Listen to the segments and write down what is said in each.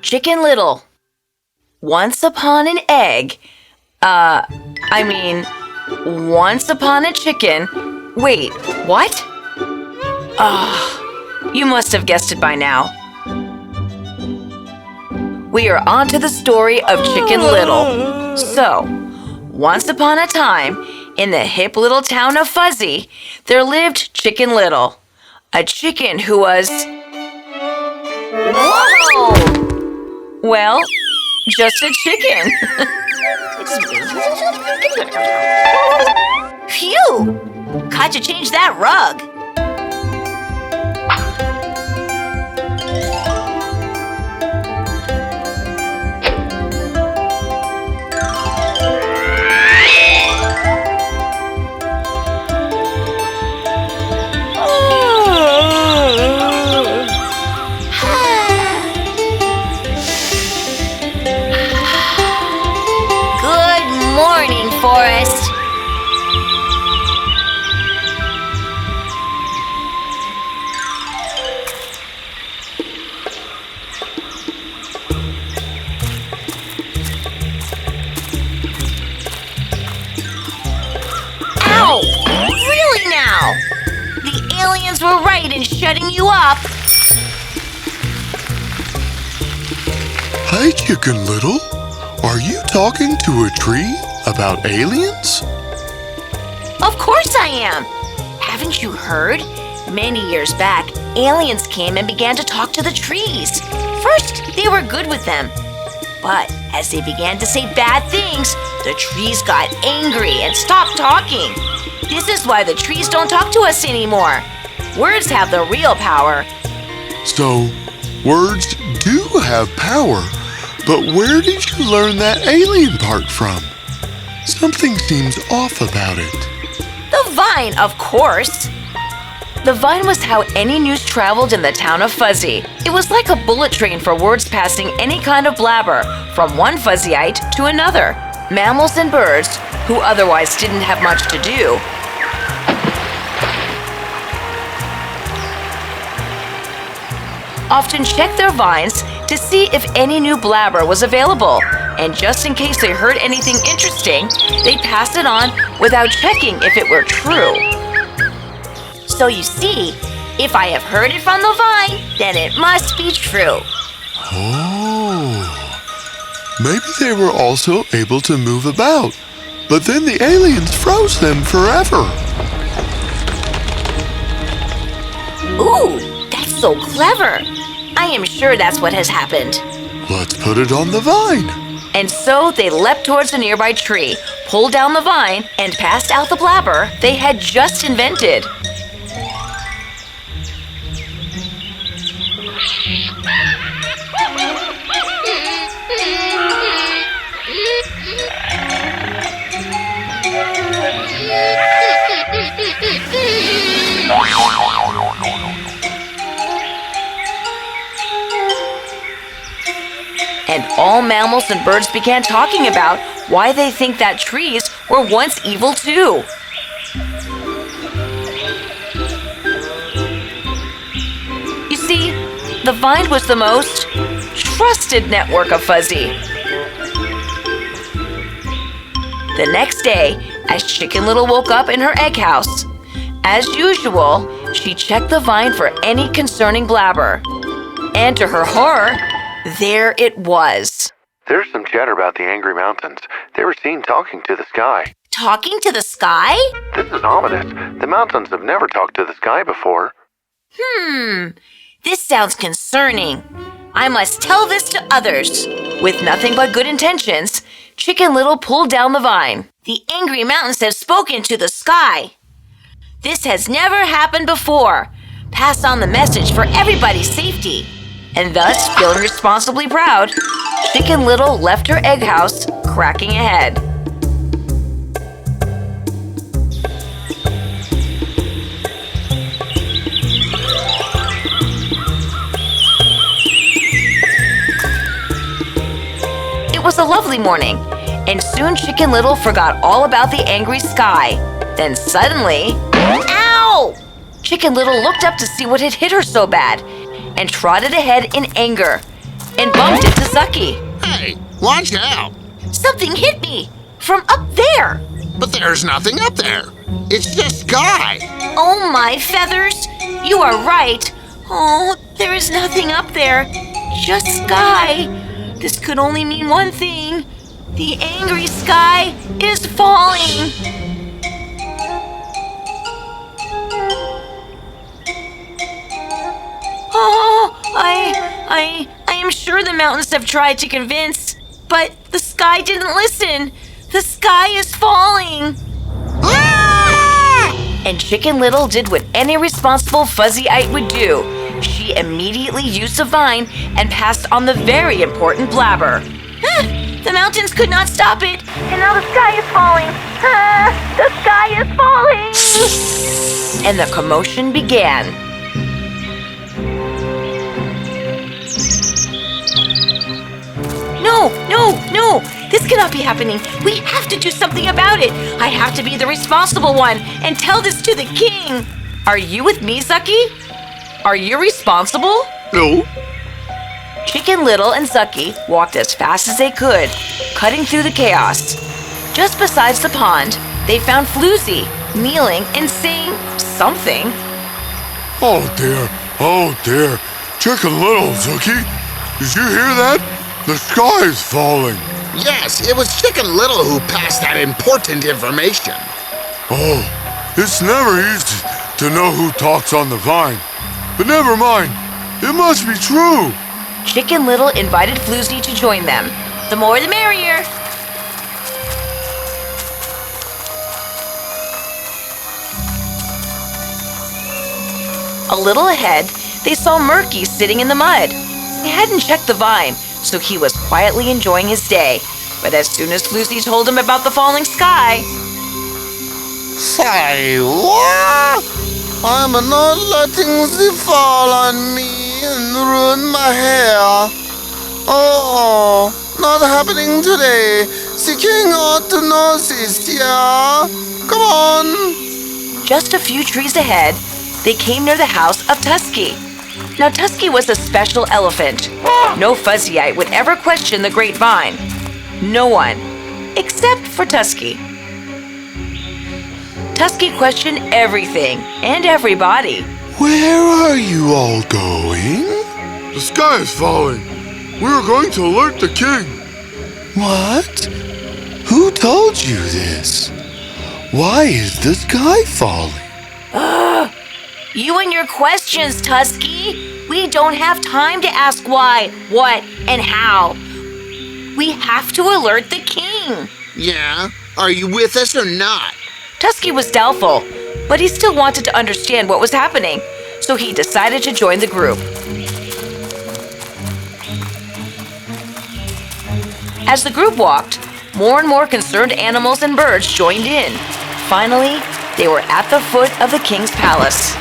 Chicken Little. Once upon an egg. Once upon a chicken. Wait, what? You must have guessed it by now. We are on to the story of Chicken Little. So, once upon a time, in the hip little town of Fuzzy, there lived Chicken Little, a chicken who was... Whoa! Well, just a chicken. Phew! Got to change that rug. Forest. Ow! Really now? The aliens were right in shutting you up. Hi, Chicken Little. Are you talking to a tree about aliens? Of course I am. Haven't you heard? Many years back, aliens came and began to talk to the trees. First, they were good with them. But as they began to say bad things, the trees got angry and stopped talking. This is why the trees don't talk to us anymore. Words have the real power. So, words do have power, but where did you learn that alien part from? Something seems off about it. The vine, of course. The vine was how any news traveled in the town of Fuzzy. It was like a bullet train for words passing any kind of blabber from one Fuzzyite to another. Mammals and birds, who otherwise didn't have much to do, often checked their vines to see if any new blabber was available. And just in case they heard anything interesting, they'd pass it on without checking if it were true. So you see, if I have heard it from the vine, then it must be true. Oh, maybe they were also able to move about, but then the aliens froze them forever. Ooh, that's so clever. I am sure that's what has happened. Let's put it on the vine. And so they leapt towards a nearby tree, pulled down the vine, and passed out the blabber they had just invented. And all mammals and birds began talking about why they think that trees were once evil too. You see, the vine was the most trusted network of Fuzzy. The next day, as Chicken Little woke up in her egg house, as usual, she checked the vine for any concerning blabber. And to her horror, there it was. There's some chatter about the angry mountains. They were seen talking to the sky. Talking to the sky? This is ominous. The mountains have never talked to the sky before. This sounds concerning. I must tell this to others. With nothing but good intentions, Chicken Little pulled down the vine. The angry mountains have spoken to the sky. This has never happened before. Pass on the message for everybody's safety. And thus, feeling responsibly proud, Chicken Little left her egg house, cracking ahead. It was a lovely morning, and soon Chicken Little forgot all about the angry sky. Then suddenly... Ow! Chicken Little looked up to see what had hit her so bad and trotted ahead in anger and bumped into Sucky. Hey, watch out! Something hit me from up there. But there's nothing up there. It's just sky. Oh, my feathers. You are right. Oh, there is nothing up there. Just sky. This could only mean one thing. The angry sky is falling. Oh, I am sure the mountains have tried to convince, but the sky didn't listen. The sky is falling. And Chicken Little did what any responsible Fuzzyite would do. She immediately used a vine and passed on the very important blabber. The mountains could not stop it, and now the sky is falling. The sky is falling. And the commotion began. No! This cannot be happening. We have to do something about it. I have to be the responsible one and tell this to the king. Are you with me, Sucky? Are you responsible? No. Chicken Little and Sucky walked as fast as they could, cutting through the chaos. Just beside the pond, they found Floozy, kneeling and saying something. Oh dear. Chicken Little, Sucky. Did you hear that? The sky is falling. Yes, it was Chicken Little who passed that important information. Oh, it's never easy to know who talks on the vine. But never mind, it must be true. Chicken Little invited Floozy to join them. The more the merrier. A little ahead, they saw Murky sitting in the mud. He hadn't checked the vine, so he was quietly enjoying his day. But as soon as Floozy told him about the falling sky... Say what? I'm not letting the fall on me and ruin my hair. Oh, not happening today. The king ought to know this, yeah? Come on. Just a few trees ahead, they came near the house of Tusky. Now, Tusky was a special elephant. No Fuzzyite would ever question the grapevine. No one, except for Tusky. Tusky questioned everything and everybody. Where are you all going? The sky is falling. We are going to alert the king. What? Who told you this? Why is the sky falling? You and your questions, Tusky. We don't have time to ask why, what, and how. We have to alert the king. Yeah? Are you with us or not? Tusky was doubtful, but he still wanted to understand what was happening, so he decided to join the group. As the group walked, more and more concerned animals and birds joined in. Finally, they were at the foot of the king's palace.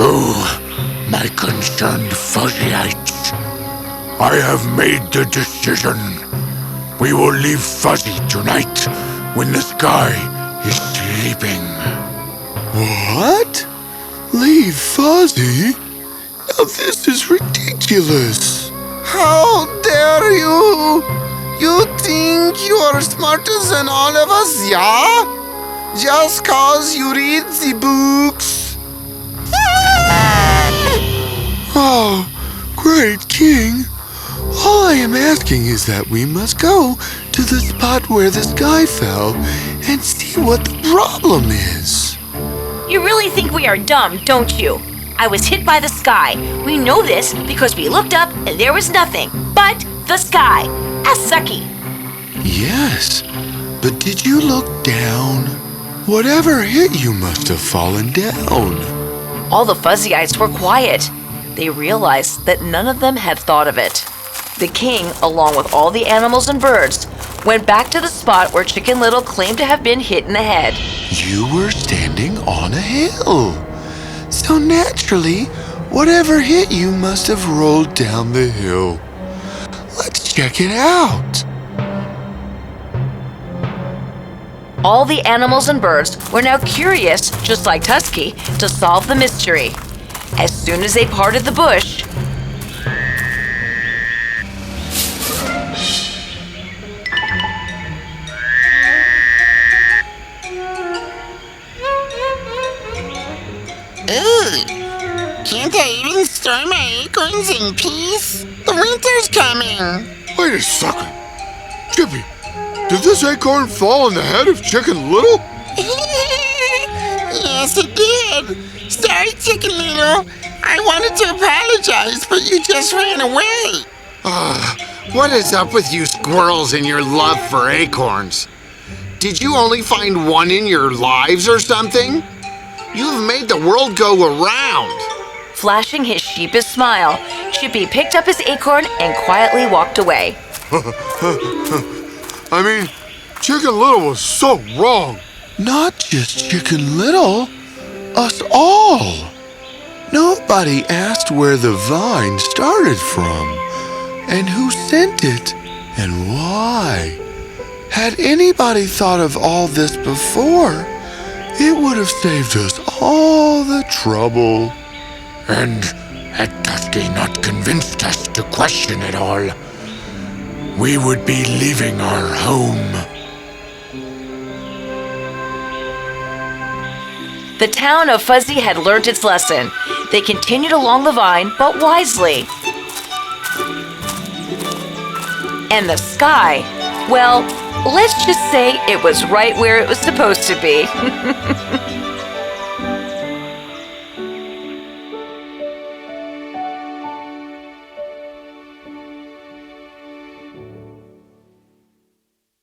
Oh, my concerned Fuzzyites. I have made the decision. We will leave Fuzzy tonight when the sky is sleeping. What? Leave Fuzzy? Now this is ridiculous. How dare you? You think you are smarter than all of us, yeah? Just cause you read the books. Oh, great king. All I am asking is that we must go to the spot where the sky fell and see what the problem is. You really think we are dumb, don't you? I was hit by the sky. We know this because we looked up and there was nothing but the sky. Ask Sucky. Yes, but did you look down? Whatever hit you must have fallen down. All the Fuzzyites were quiet. They realized that none of them had thought of it. The king, along with all the animals and birds, went back to the spot where Chicken Little claimed to have been hit in the head. You were standing on a hill. So naturally, whatever hit you must have rolled down the hill. Let's check it out. All the animals and birds were now curious, just like Tusky, to solve the mystery. As soon as they parted the bush, Ooh, can't I even store my acorns in peace? The winter's coming. Wait a second. Chippy, did this acorn fall on the head of Chicken Little? Yes, it did. Sorry, Chicken Little. I wanted to apologize, but you just ran away. What is up with you squirrels and your love for acorns? Did you only find one in your lives or something? You've made the world go around. flashing his sheepish smile, Chippy picked up his acorn and quietly walked away. I mean, Chicken Little was so wrong. Not just Chicken Little, us all. Nobody asked where the vine started from, and who sent it, and why. Had anybody thought of all this before, it would have saved us all the trouble. And had Tusky not convinced us to question it all, we would be leaving our home. The town of Fuzzy had learned its lesson. They continued along the vine, but wisely. And the sky, well, let's just say it was right where it was supposed to be.